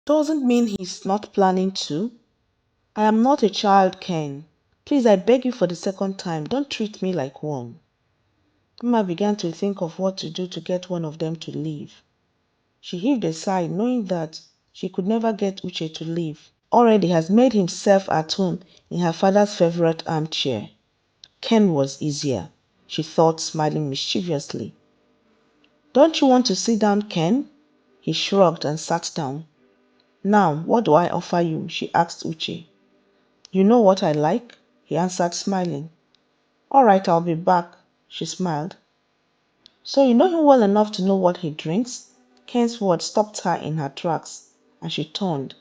Doesn't mean he's not planning to. I am not a child, Ken. Please, I beg you for the second time, don't treat me like one. Emma began to think of what to do to get one of them to leave. She heaved a sigh, knowing that she could never get Uche to leave. Already has made himself at home in her father's favorite armchair. Ken was easier, she thought, smiling mischievously. Don't you want to sit down, Ken? He shrugged and sat down. Now, what do I offer you? She asked Uche. You know what I like? He answered, smiling. All right, I'll be back, she smiled. So you know him well enough to know what he drinks? Ken's words stopped her in her tracks, and she turned.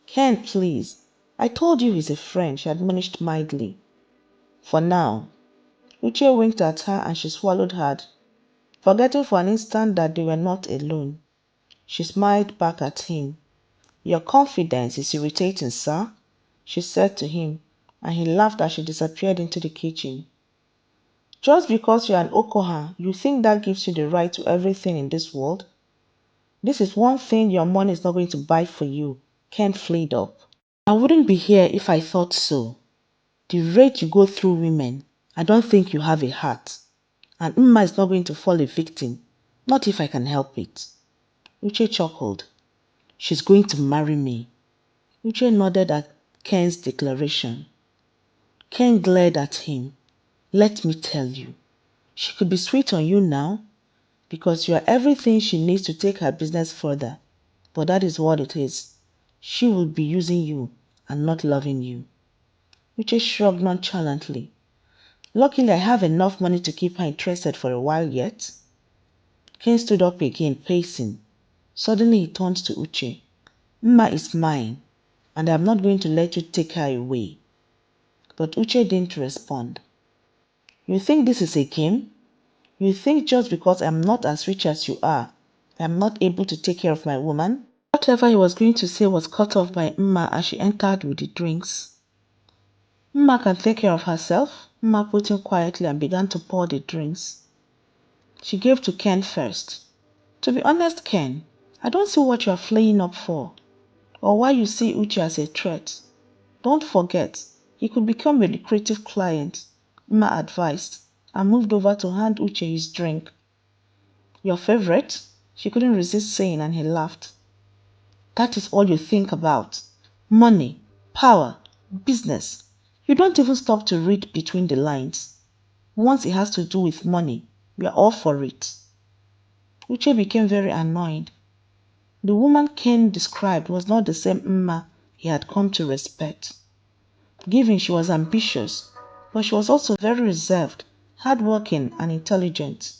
Ken, please. I told you he's a friend, she admonished mildly. For now. Uche winked at her and she swallowed hard, forgetting for an instant that they were not alone. She smiled back at him. Your confidence is irritating, sir, she said to him, and he laughed as she disappeared into the kitchen. Just because you're an Okoha, you think that gives you the right to everything in this world? This is one thing your money is not going to buy for you, Ken flared up. I wouldn't be here if I thought so. The rate you go through women, I don't think you have a heart. And Mma is not going to fall a victim, not if I can help it. Uche chuckled. She's going to marry me. Uche nodded at Ken's declaration. Ken glared at him. Let me tell you, she could be sweet on you now, because you are everything she needs to take her business further. But that is what it is. She will be using you and not loving you. Uche shrugged nonchalantly. Luckily, I have enough money to keep her interested for a while yet. Ken stood up again, pacing. Suddenly he turned to Uche. Mma is mine, and I am not going to let you take her away. But Uche didn't respond. You think this is a game? You think just because I am not as rich as you are, I am not able to take care of my woman? Whatever he was going to say was cut off by Mma as she entered with the drinks. Mma can take care of herself, Mma put in quietly and began to pour the drinks. She gave to Ken first. To be honest, Ken, I don't see what you are flaying up for, or why you see Uchi as a threat. Don't forget, he could become a lucrative client, Mma advised, and moved over to hand Uche his drink. Your favorite? She couldn't resist saying, and he laughed. That is all you think about. Money, power, business. You don't even stop to read between the lines. Once it has to do with money, we are all for it. Uche became very annoyed. The woman Ken described was not the same Mma he had come to respect. Given she was ambitious, but she was also very reserved, hardworking, and intelligent.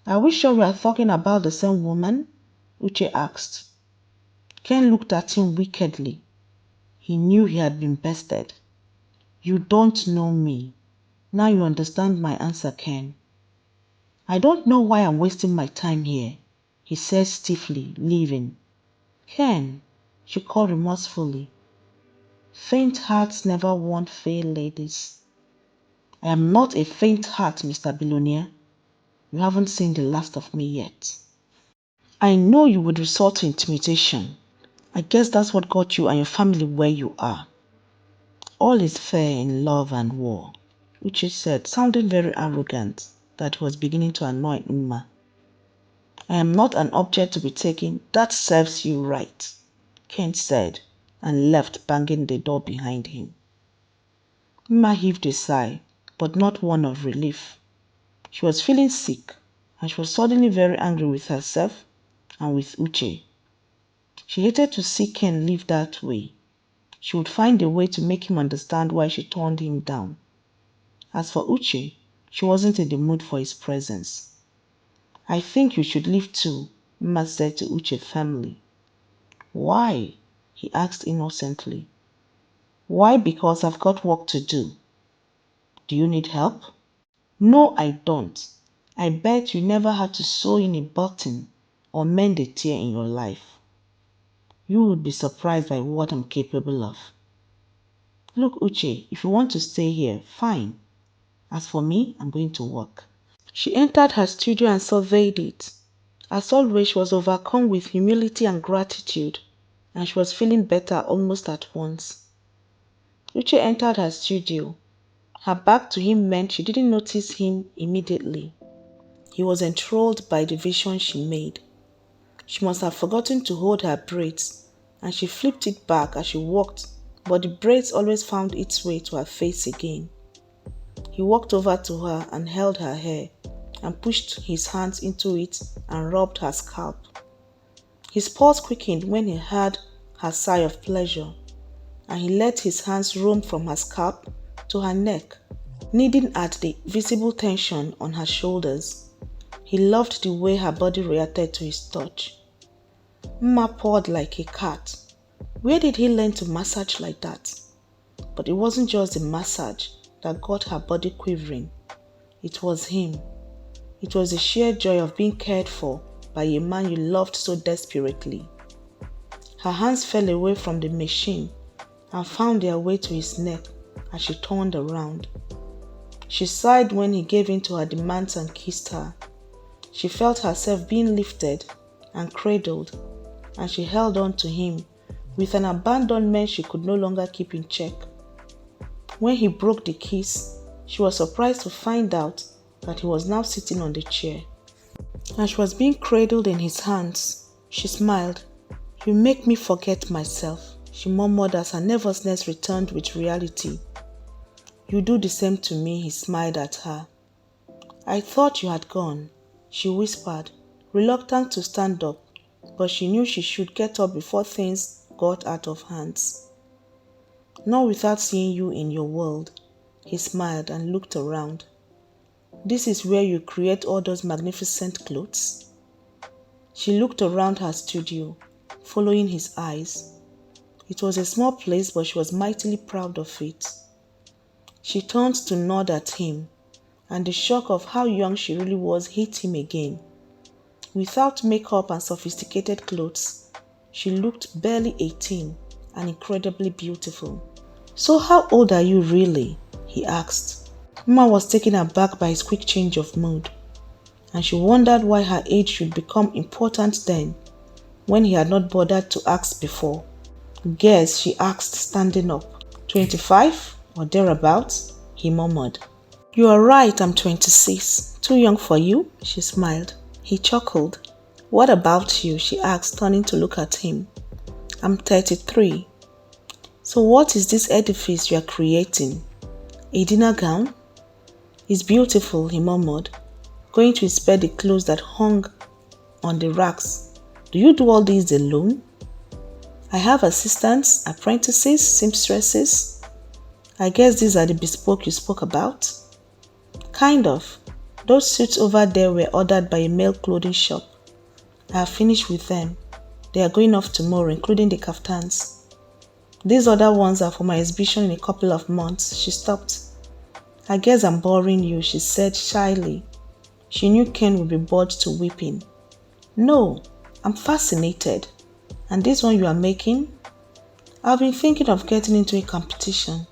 Are we sure we are talking about the same woman? Uche asked. Ken looked at him wickedly. He knew he had been bested. You don't know me. Now you understand my answer, Ken. I don't know why I'm wasting my time here, he said stiffly, leaving. Ken, she called remorsefully. Faint hearts never won fair ladies. I am not a faint heart, Mr. Billionaire. You haven't seen the last of me yet. I know you would resort to intimidation. I guess that's what got you and your family where you are. All is fair in love and war, Uche said, sounding very arrogant that was beginning to annoy Mma. I am not an object to be taken. That serves you right, Kent said, and left, banging the door behind him. Mma heaved a sigh, but not one of relief. She was feeling sick, and she was suddenly very angry with herself and with Uche. She hated to see Ken live that way. She would find a way to make him understand why she turned him down. As for Uche, she wasn't in the mood for his presence. I think you should leave too, Mma said to Uche firmly. Why? He asked innocently. Why? Because I've got work to do. Do you need help? No, I don't. I bet you never had to sew in a button or mend a tear in your life. You would be surprised by what I'm capable of. Look, Uche, if you want to stay here, fine. As for me, I'm going to work. She entered her studio and surveyed it. As always, she was overcome with humility and gratitude. and she was feeling better almost at once. Uchi entered her studio. Her back to him meant she didn't notice him immediately. He was enthralled by the vision she made. She must have forgotten to hold her braids, and she flipped it back as she walked, but the braids always found its way to her face again. He walked over to her and held her hair, and pushed his hands into it and rubbed her scalp. His pulse quickened when he heard her sigh of pleasure, and he let his hands roam from her scalp to her neck, kneading at the visible tension on her shoulders. He loved the way her body reacted to his touch. Mma purred like a cat. Where did he learn to massage like that? But it wasn't just the massage that got her body quivering. It was him. It was the sheer joy of being cared for by a man you loved so desperately. Her hands fell away from the machine and found their way to his neck as she turned around. She sighed when he gave in to her demands and kissed her. She felt herself being lifted and cradled, and she held on to him with an abandonment she could no longer keep in check. When he broke the kiss, she was surprised to find out that he was now sitting on the chair. As she was being cradled in his hands, she smiled. "You make me forget myself," she murmured as her nervousness returned with reality. "You do the same to me," he smiled at her. "I thought you had gone," she whispered, reluctant to stand up, but she knew she should get up before things got out of hands. "Not without seeing you in your world," he smiled and looked around. "This is where you create all those magnificent clothes?" She looked around her studio, following his eyes. It was a small place, but she was mightily proud of it. She turned to nod at him, and the shock of how young she really was hit him again. Without makeup and sophisticated clothes, she looked barely 18 and incredibly beautiful. "So how old are you really?" he asked. Mma was taken aback by his quick change of mood, and she wondered why her age should become important then, when he had not bothered to ask before. "Guess," she asked, standing up. 25 or thereabouts, he murmured. "You are right, I'm 26. Too young for you?" she smiled. He chuckled. "What about you?" she asked, turning to look at him. "I'm 33. So what is this edifice you are creating? A dinner gown?" "It's beautiful," he murmured, going to inspect the clothes that hung on the racks. "Do you do all these alone?" "I have assistants, apprentices, seamstresses. I guess these are the bespoke you spoke about?" "Kind of. Those suits over there were ordered by a male clothing shop. I have finished with them. They are going off tomorrow, including the kaftans. These other ones are for my exhibition in a couple of months." She stopped. "I guess I'm boring you," she said shyly. She knew Ken would be bored to weeping. "No, I'm fascinated. And this one you are making?" "I've been thinking of getting into a competition,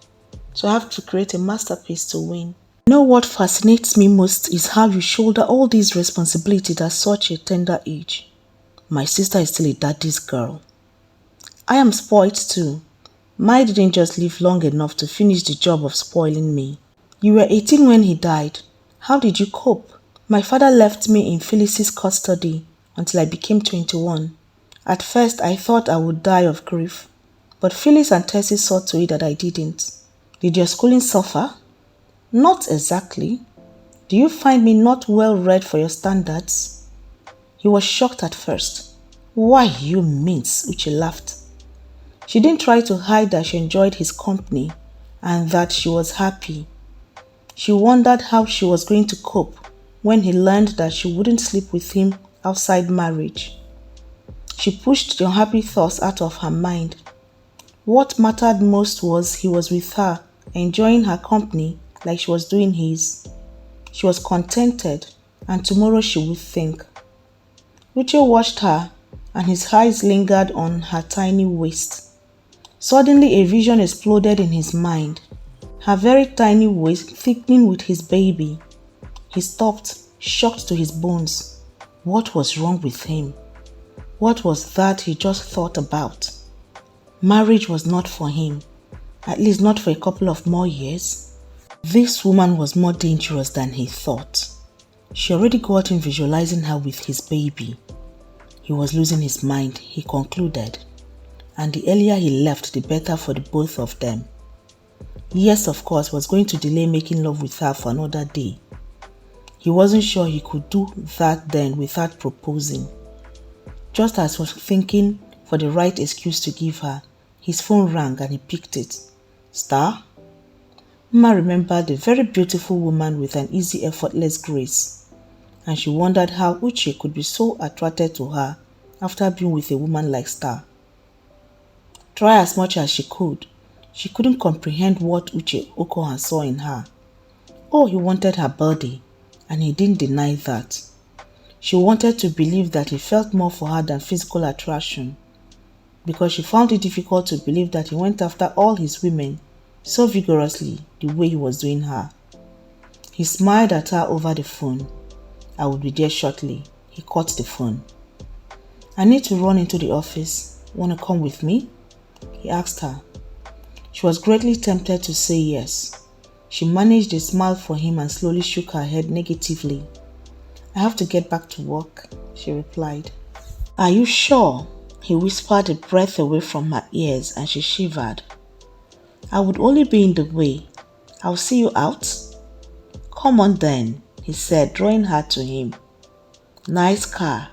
so I have to create a masterpiece to win." "You know what fascinates me most is how you shoulder all these responsibilities at such a tender age. My sister is still a daddy's girl. I am spoiled too. Mine didn't just live long enough to finish the job of spoiling me." "You were 18 when he died. How did you cope?" "My father left me in Phyllis's custody until I became 21. At first I thought I would die of grief, but Phyllis and Tessie saw to it that I didn't." "Did your schooling suffer?" "Not exactly. Do you find me not well read for your standards?" He was shocked at first. "Why, you minx," Uchi laughed. She didn't try to hide that she enjoyed his company and that she was happy. She wondered how she was going to cope when he learned that she wouldn't sleep with him outside marriage. She pushed the unhappy thoughts out of her mind. What mattered most was he was with her, enjoying her company like she was doing his. She was contented, and tomorrow she would think. Uche watched her, and his eyes lingered on her tiny waist. Suddenly a vision exploded in his mind. Her very tiny waist thickening with his baby. He stopped, shocked to his bones. What was wrong with him? What was that he just thought about? Marriage was not for him, at least not for a couple of more years. This woman was more dangerous than he thought. She already got him visualizing her with his baby. He was losing his mind, he concluded, and the earlier he left, the better for the both of them. Yes, of course, was going to delay making love with her for another day. He wasn't sure he could do that then without proposing. Just as he was thinking for the right excuse to give her, his phone rang and he picked it. Star? Mama remembered a very beautiful woman with an easy, effortless grace, and she wondered how Uchi could be so attracted to her after being with a woman like Star. Try as much as she couldn't comprehend what Uchi Okohan saw in her. Oh, he wanted her body, and he didn't deny that. She wanted to believe that he felt more for her than physical attraction, because she found it difficult to believe that he went after all his women so vigorously the way he was doing her. He smiled at her over the phone. I would be there shortly. He caught the phone. I need to run into the office. Want to come with me? He asked her. She was greatly tempted to say yes. She managed a smile for him and slowly shook her head negatively. I have to get back to work, she replied. Are you sure? He whispered a breath away from her ears and she shivered. I would only be in the way. I'll see you out. Come on then, he said, drawing her to him. Nice car.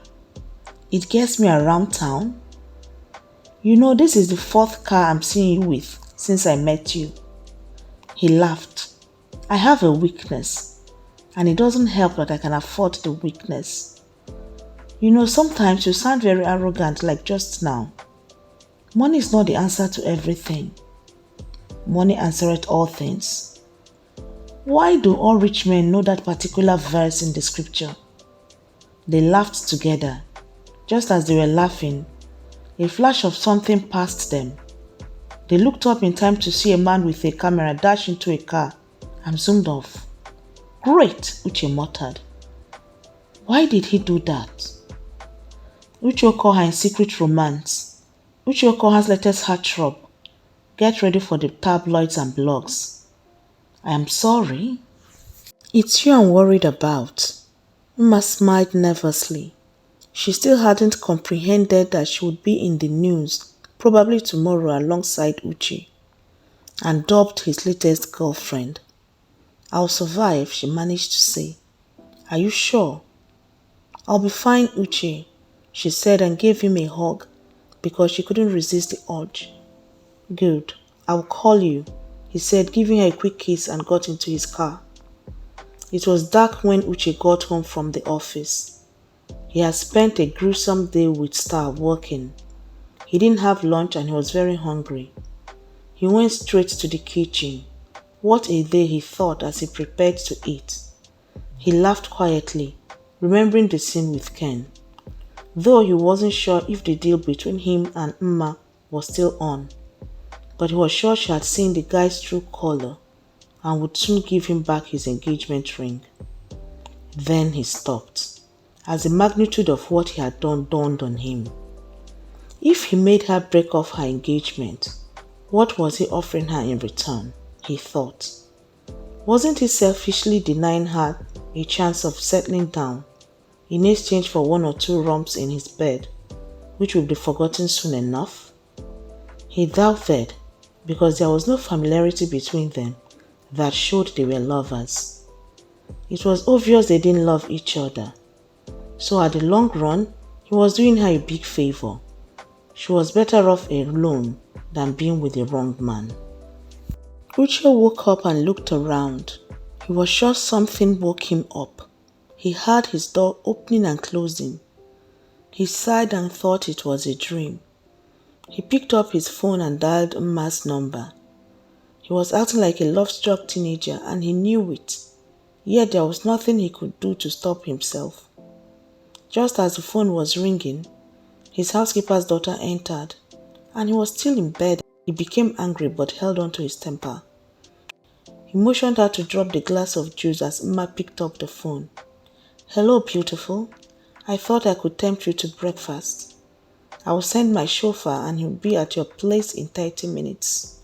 It gets me around town. You know, this is the 4th car I'm seeing you with since I met you. He laughed. I have a weakness, and it doesn't help that I can afford the weakness. You know, sometimes you sound very arrogant like just now. Money is not the answer to everything. Money answereth all things. Why do all rich men know that particular verse in the scripture? They laughed together. Just as they were laughing, a flash of something passed them. They looked up in time to see a man with a camera dash into a car and zoomed off. Great, Uchi muttered. Why did he do that? Uchi Okoha in secret romance. Uchi Okoha's latest heartthrob. Get ready for the tabloids and blogs. I am sorry. It's you I'm worried about. Uma smiled nervously. She still hadn't comprehended that she would be in the news, probably tomorrow alongside Uchi, and dubbed his latest girlfriend. I'll survive, she managed to say. Are you sure? I'll be fine, Uchi, she said and gave him a hug because she couldn't resist the urge. Good, I'll call you, he said, giving her a quick kiss and got into his car. It was dark when Uchi got home from the office. He had spent a gruesome day with Star working. He didn't have lunch and he was very hungry. He went straight to the kitchen. What a day, he thought as he prepared to eat. He laughed quietly, remembering the scene with Ken. Though he wasn't sure if the deal between him and Mma was still on, but he was sure she had seen the guy's true color and would soon give him back his engagement ring. Then he stopped, as the magnitude of what he had done dawned on him. If he made her break off her engagement, what was he offering her in return, he thought. Wasn't he selfishly denying her a chance of settling down in exchange for 1 or 2 romps in his bed, which would be forgotten soon enough? He doubted, because there was no familiarity between them that showed they were lovers. It was obvious they didn't love each other. So at the long run, he was doing her a big favor. She was better off alone than being with the wrong man. Uchi woke up and looked around. He was sure something woke him up. He heard his door opening and closing. He sighed and thought it was a dream. He picked up his phone and dialed Mma's number. He was acting like a love-struck teenager and he knew it, yet there was nothing he could do to stop himself. Just as the phone was ringing, his housekeeper's daughter entered, and he was still in bed. He became angry but held on to his temper. He motioned her to drop the glass of juice as Mma picked up the phone. Hello, beautiful. I thought I could tempt you to breakfast. I will send my chauffeur and he'll be at your place in 30 minutes.